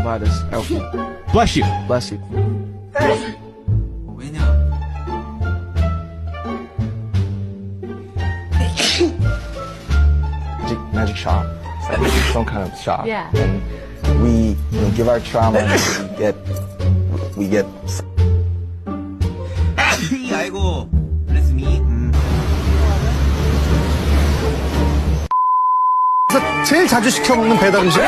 buy this outfit. Bless you. Bless you. 왜냐? Magic shop. It's like some kind of shop. Yeah. And we give our trauma and we get 아이고, bless me. 그래서 제일 자주 시켜 먹는 배달 음식.